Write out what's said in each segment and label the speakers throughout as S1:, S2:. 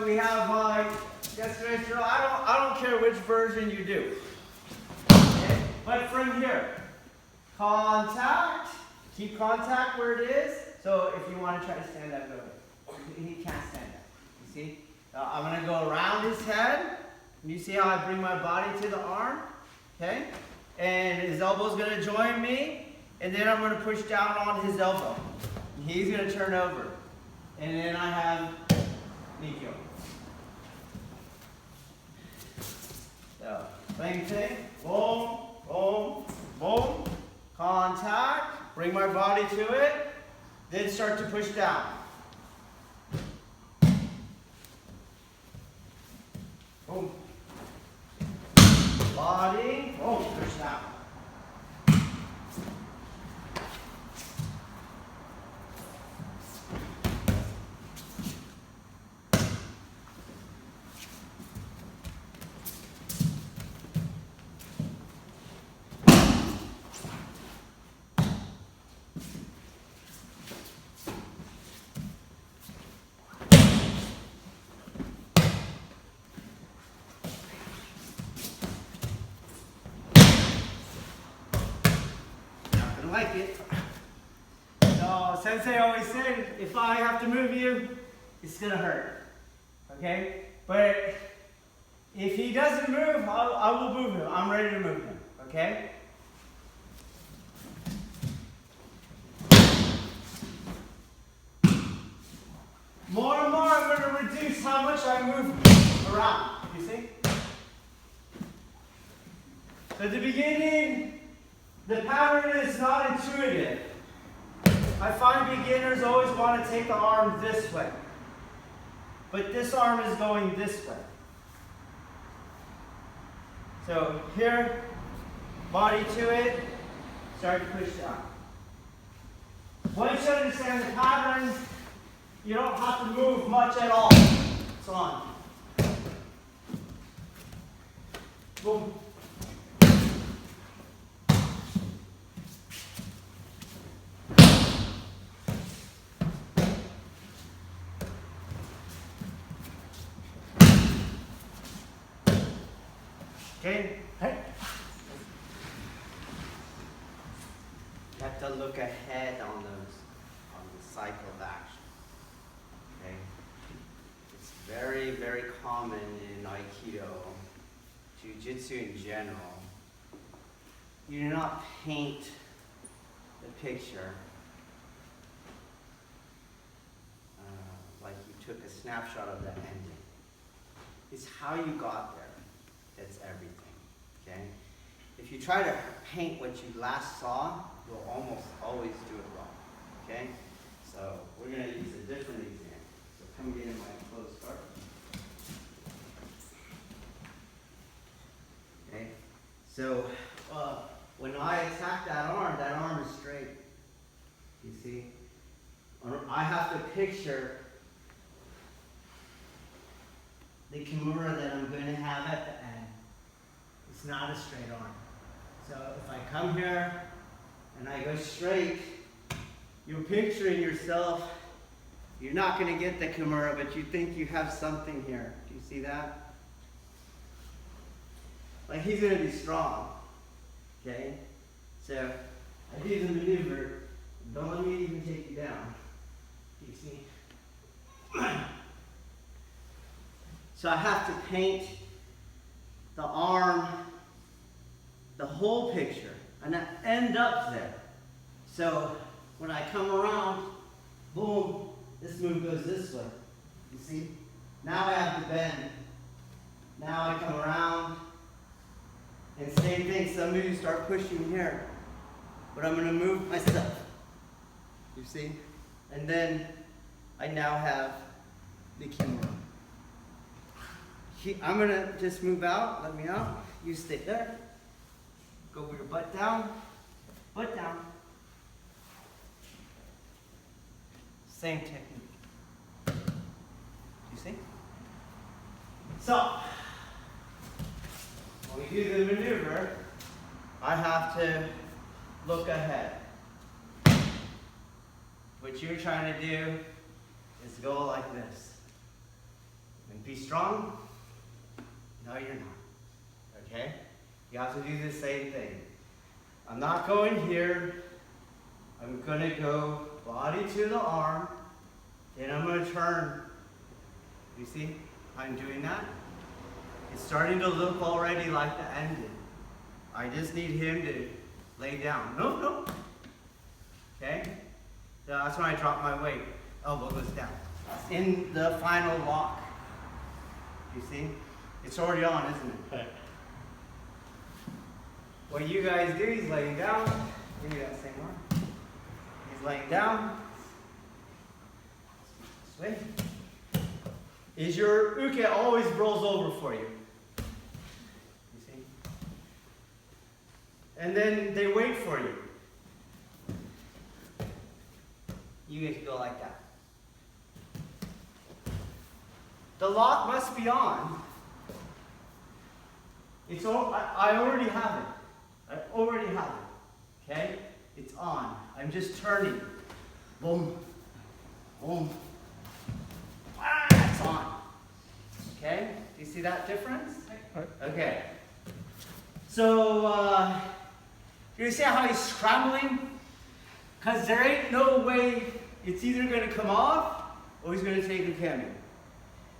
S1: we have yesterday's drill. I don't care which version you do. Okay? But from here, contact, keep contact where it is. So if you want to try to stand up, go. He can't stand up. You see? I'm going to go around his head. You see how I bring my body to the arm? Okay? And his elbow's going to join me. And then I'm going to push down on his elbow. He's going to turn over. And then I have Nikyo. So, same thing. Boom, boom, boom. Contact. Bring my body to it. Then start to push down. Boom. Body. Boom. Push down. Like it. So Sensei always said, if I have to move you, it's gonna hurt. Okay? But if he doesn't move, I will move him. I'm ready to move him. Okay? More and more, I'm going to reduce how much I move around. You see? So at the beginning, the pattern is not intuitive. I find beginners always want to take the arm this way. But this arm is going this way. So here, body to it, start to push down. Once you understand the pattern, you don't have to move much at all. It's on. Boom. Okay. Hey. You have to look ahead on the cycle of action. Okay. It's very, very common in Aikido, Jiu-jitsu in general. You do not paint the picture like you took a snapshot of that ending. It's how you got there. That's everything, okay? If you try to paint what you last saw, you'll almost always do it wrong, okay? So we're gonna use a different example. So come get in my closed card. Okay, so when I attack that arm is straight. You see? I have to picture the kimura that I'm going to have at the end. It's not a straight arm. So if I come here and I go straight, you're picturing yourself, you're not going to get the kimura, but you think you have something here. Do you see that? Like he's going to be strong. Okay? So I do the maneuver. Don't let me even take you down. Do you see? So I have to paint the arm, the whole picture, and I end up there. So when I come around, boom, this move goes this way. You see? Now I have to bend. Now I come around, and same thing, some of you start pushing here. But I'm going to move myself. You see? And then I now have the kimura. I'm going to just move out, let me out. You stay there. Go with your butt down. Butt down. Same technique. You see? So, when we do the maneuver, I have to look ahead. What you're trying to do is go like this. And be strong? No, you're not. Okay? You have to do the same thing. I'm not going here. I'm going to go body to the arm. Then I'm going to turn. You see? I'm doing that. It's starting to look already like the ending. I just need him to lay down. No, no. Okay? So that's when I drop my weight. Elbow goes down. In the final lock. You see? It's already on, isn't it?
S2: Okay.
S1: What you guys do, he's laying down. Give me that same arm. He's laying down. This way. Is your uke always rolls over for you? You see? And then they wait for you. You get to go like that. The lock must be on. I already have it. I already have it. Okay? It's on. I'm just turning. Boom. Boom. Ah, it's on. Okay? Do you see that difference? Okay. So, you see how he's scrambling? Because there ain't no way it's either going to come off or he's going to take a ukemi.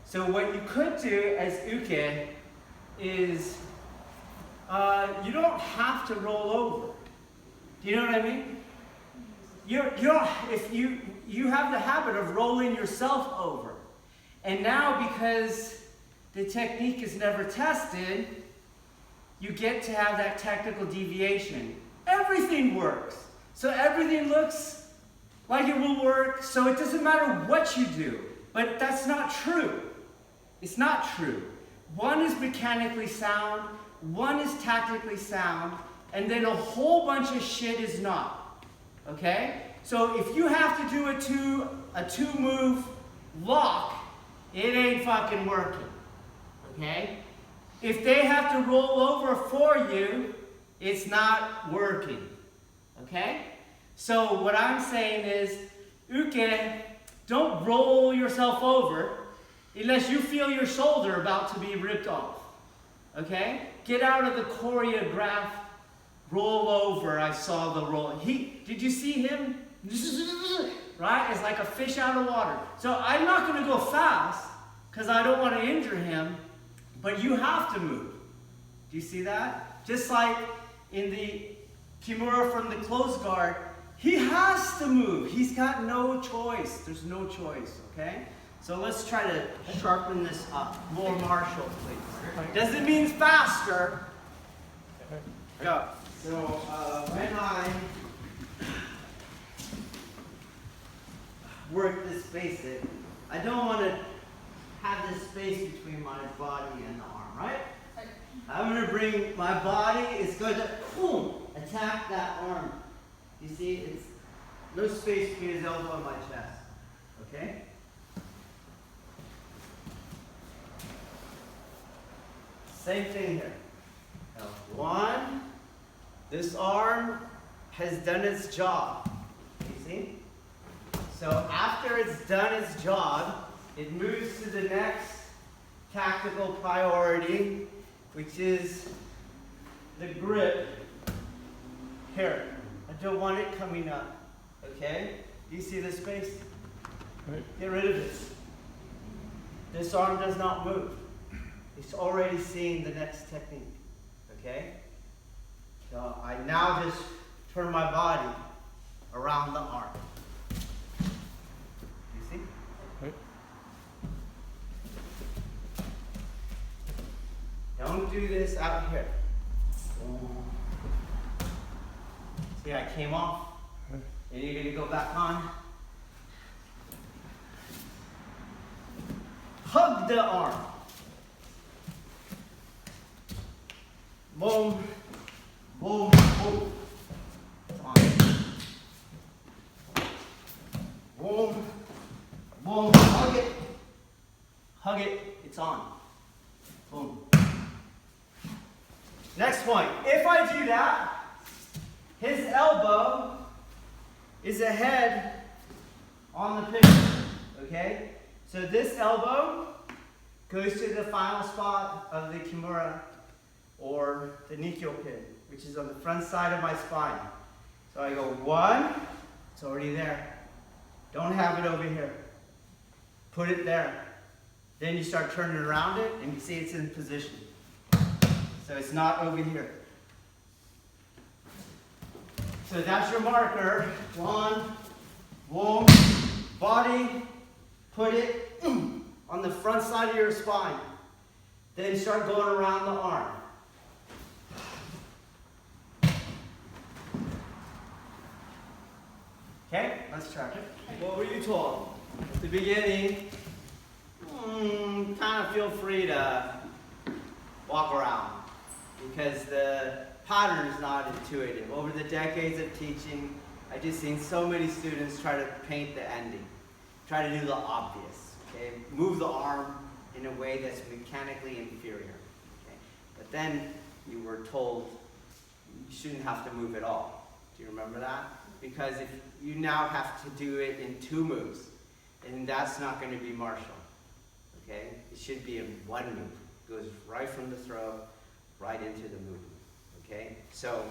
S1: So what you could do as uke is you don't have to roll over. Do you know what I mean? You don't, if you have the habit of rolling yourself over. And now because the technique is never tested, you get to have that technical deviation. Everything works. So everything looks like it will work, so it doesn't matter what you do. But that's not true. It's not true. One is mechanically sound, one is tactically sound, and then a whole bunch of shit is not. Okay? So if you have to do a two-move lock, it ain't fucking working. Okay? If they have to roll over for you, it's not working. Okay? So what I'm saying is, uke, don't roll yourself over unless you feel your shoulder about to be ripped off. Okay? Get out of the choreographed roll over. I saw the roll. Did you see him? Right? It's like a fish out of water. So I'm not going to go fast because I don't want to injure him, but you have to move. Do you see that? Just like in the Kimura from the close guard, he has to move. He's got no choice. There's no choice, okay? So let's try to sharpen this up. More martial, please. Doesn't mean faster. Go. So when I work this basic, I don't want to have this space between my body and the arm, right? I'm going to bring my body, it's going to boom, attack that arm. You see, it's no space between his elbow and my chest. Okay? Same thing here. Now, one, this arm has done its job. You see? So after it's done its job, it moves to the next tactical priority, which is the grip here. I don't want it coming up. Okay? Do you see the space?
S2: Right.
S1: Get rid of this. This arm does not move. It's already seeing the next technique. Okay? So I now just turn my body around the arm. You see?
S2: Right.
S1: Don't do this out here. See, I came off. And you're going to go back on. Hug the arm. Boom, boom, boom. It's on. Boom, boom. Hug it. Hug it. It's on. Boom. Next point. If I do that, his elbow is ahead on the picture. Okay? So this elbow goes to the final spot of the Kimura or the Nikkyo pin, which is on the front side of my spine. So I go 1, it's already there. Don't have it over here. Put it there. Then you start turning around it and you see it's in position. So it's not over here. So that's your marker. 1, boom, body, put it on the front side of your spine. Then start going around the arm. Okay, let's try. What were you told? At the beginning, kind of feel free to walk around because the pattern is not intuitive. Over the decades of teaching, I've just seen so many students try to paint the ending, try to do the obvious, okay? Move the arm in a way that's mechanically inferior, okay? But then you were told you shouldn't have to move at all. Do you remember that? Because if you now have to do it in 2 moves, and that's not going to be martial, okay? It should be in 1 move. It goes right from the throw, right into the movement, okay? So,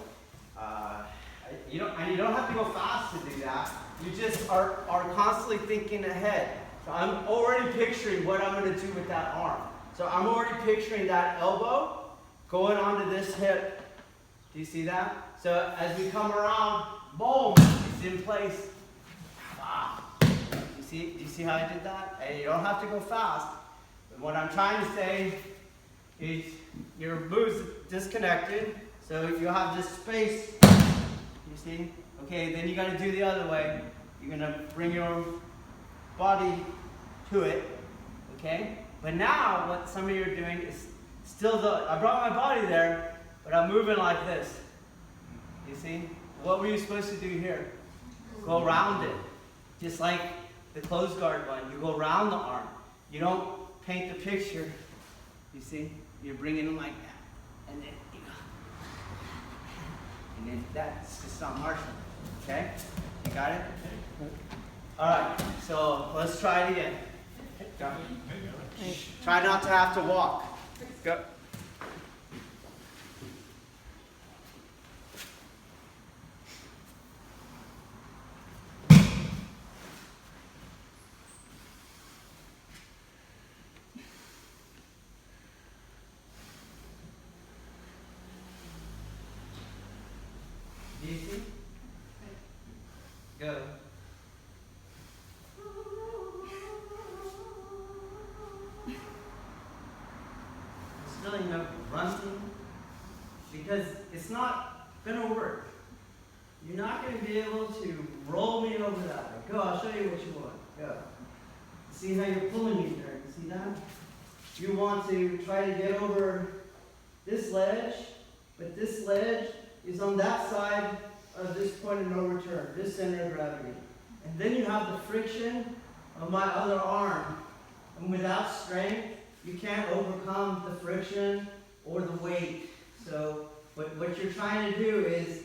S1: you don't have to go fast to do that. You just are constantly thinking ahead. So I'm already picturing what I'm going to do with that arm. So I'm already picturing that elbow going onto this hip. Do you see that? So as we come around, boom, it's in place. Wow. Do you see how I did that? And you don't have to go fast. But what I'm trying to say is your move's disconnected. So you have this space. You see? Okay, then you got to do the other way. You're going to bring your body to it. Okay? But now what some of you are doing is still I brought my body there, but I'm moving like this. You see? What were you supposed to do here? Go around it. Just like the closed guard one. You go around the arm. You don't paint the picture. You see? You're bringing them like that. And then you go. And then that's just not martial. Okay? You got it? Alright, so let's try it again. Go. Try not to have to walk. Go. Easy. Go. Still, grunting, because it's not gonna work. You're not gonna be able to roll me over that way. Go, I'll show you what you want. Go. See how you're pulling me there. You see that? You want to try to get over this ledge, but this ledge is on that side of this point of no return, this center of gravity. And then you have the friction of my other arm. And without strength, you can't overcome the friction or the weight. So what you're trying to do is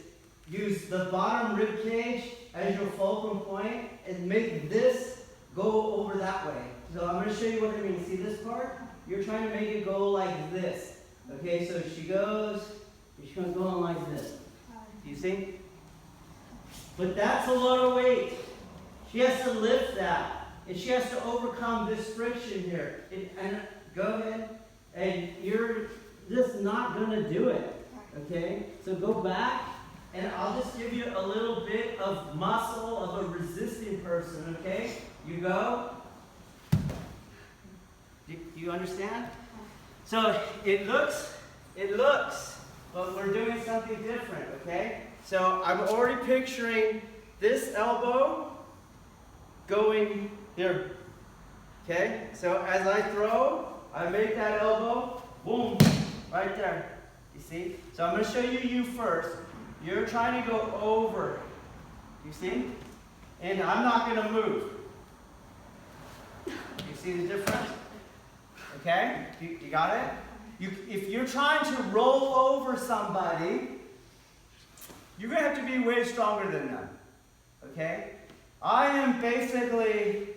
S1: use the bottom rib cage as your fulcrum point and make this go over that way. So I'm going to show you what I mean. See this part? You're trying to make it go like this. Okay, so she's going like this. You see? But that's a lot of weight. She has to lift that. And she has to overcome this friction here. And go ahead. And you're just not going to do it. Okay? So go back. And I'll just give you a little bit of muscle of a resisting person. Okay? You go. Do you understand? So it looks, but we're doing something different, okay? So I'm already picturing this elbow going here, okay? So as I throw, I make that elbow, boom, right there, you see? So I'm going to show you first. You're trying to go over, you see? And I'm not going to move. You see the difference? Okay? You got it? If you're trying to roll over somebody, you're going to have to be way stronger than them. Okay? I am basically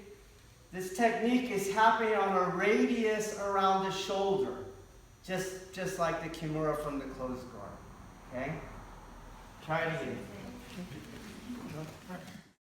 S1: This technique is happening on a radius around the shoulder, just like the kimura from the closed guard. Okay? Try it again.